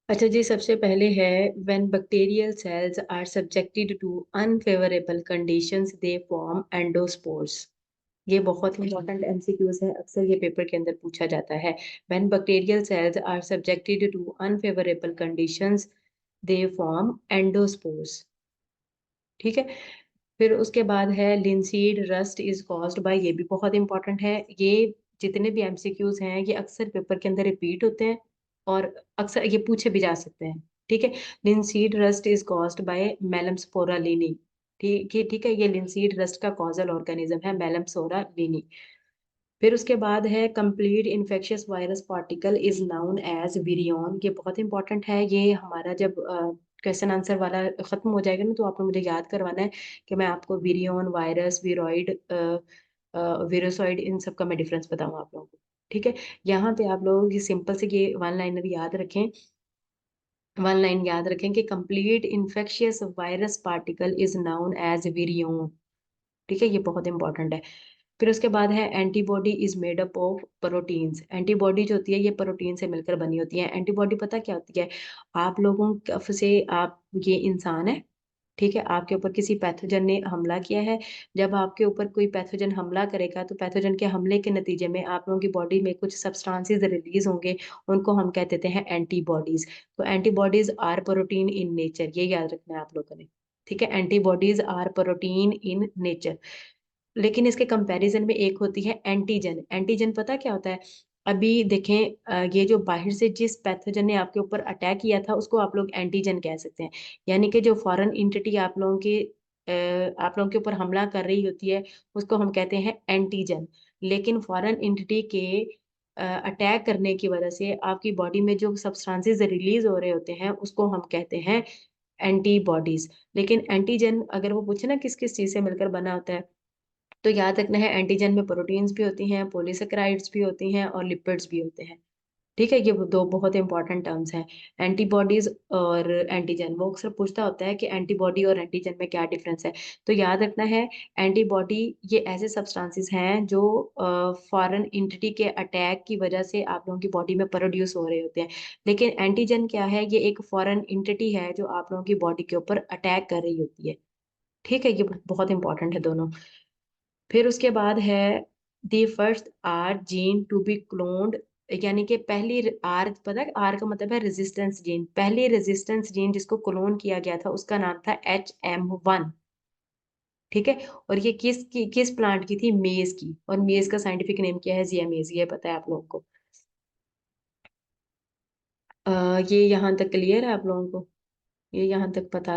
अच्छा जी, सबसे पहले है when bacterial cells are subjected to unfavourable conditions they form endospores. ये बहुत इंपॉर्टेंट एमसीक्यूज है, अक्सर ये पेपर के अंदर पूछा जाता है। When bacterial cells are subjected to unfavourable conditions they form endospores. ठीक है। फिर उसके बाद है linseed rust is caused by, ये भी बहुत इंपॉर्टेंट है। ये जितने भी एमसीक्यूज हैं ये अक्सर पेपर के अंदर रिपीट होते हैं और अक्सर ये पूछे भी जा सकते हैं। ठीक है। Linseed rust is caused by melampsora lini. ठीक है, ये लिंसीड रस्ट का कॉजल ऑर्गेनिज्म है मैलम स्पोरालिनी। फिर उसके बाद है complete infectious virus particle is known as virion. ये बहुत इंपॉर्टेंट है, ये हमारा जब क्वेश्चन आंसर वाला खत्म हो जाएगा ना तो आपको मुझे याद करवाना है कि मैं आपको विरियन, वायरस, विरोइड, विरोसॉइड, इन सब का मैं डिफरेंस बताऊँ आप लोगों को। ठीक है। यहाँ पे आप लोग ये सिंपल से ये वन लाइनर याद रखें। वन लाइन याद रखें कि complete infectious virus particle is known as virion. ठीक है, ये बहुत इंपॉर्टेंट है। फिर उसके बाद है antibody is made up of proteins. Antibody जो होती है ये प्रोटीन से मिलकर बनी होती है। एंटीबॉडी पता क्या होती है? आप लोगों से आप, ये इंसान है, ठीक है, आपके ऊपर किसी पैथोजन ने हमला किया है। जब आपके ऊपर कोई पैथोजन हमला करेगा तो पैथोजन के हमले के नतीजे में आप लोगों की बॉडी में कुछ सब्सटेंसेस रिलीज होंगे, उनको हम कह देते हैं एंटीबॉडीज। तो antibodies are protein in nature, ये याद रखना है आप लोगों ने। ठीक है, antibodies are protein in nature. लेकिन इसके कंपैरिजन में एक होती है एंटीजन। एंटीजन पता क्या होता है? अभी देखें, ये जो बाहर से जिस पैथोजन ने आपके ऊपर अटैक किया था उसको आप लोग एंटीजन कह सकते हैं। यानी कि जो फॉरेन इंटिटी आप लोगों के ऊपर हमला कर रही होती है उसको हम कहते हैं एंटीजन। लेकिन फॉरेन इंटिटी के अटैक करने की वजह से आपकी बॉडी में जो सब्सटेंसेस रिलीज हो रहे होते हैं उसको हम कहते हैं एंटीबॉडीज। लेकिन एंटीजन अगर वो पूछे ना किस किस चीज से मिलकर बना होता है, तो याद रखना है एंटीजन में प्रोटीन्स भी होती हैं, पॉलीसेकेराइड्स भी होती हैं और लिपिड्स भी होते हैं। ठीक है, ये वो दो बहुत इंपॉर्टेंट टर्म्स हैं, एंटीबॉडीज और एंटीजन। वो अक्सर पूछता होता है कि एंटीबॉडी और एंटीजन में क्या डिफरेंस है। तो याद रखना है, एंटीबॉडी ये ऐसे सब्सटेंसेस हैं जो फॉरेन इंटिटी के अटैक की वजह से आप लोगों की बॉडी में प्रोड्यूस हो रहे होते हैं। लेकिन एंटीजन क्या है? ये एक फॉरेन इंटिटी है जो आप लोगों की बॉडी के ऊपर अटैक कर रही होती है। ठीक है, ये बहुत इंपॉर्टेंट है दोनों। फिर उसके बाद है the first R gene to be cloned. यानी कि पहली आर, पता है आर का मतलब है रेजिस्टेंस जीन। पहली रेजिस्टेंस जीन जिसको क्लोन किया गया था उसका नाम था HM1। ठीक है। और ये किस प्लांट की थी? मेज की। और मेज का साइंटिफिक नेम क्या है? जियामेज। ये पता है आप लोगों को? ये यहाँ तक क्लियर है आप लोगों को? ये यहाँ तक बता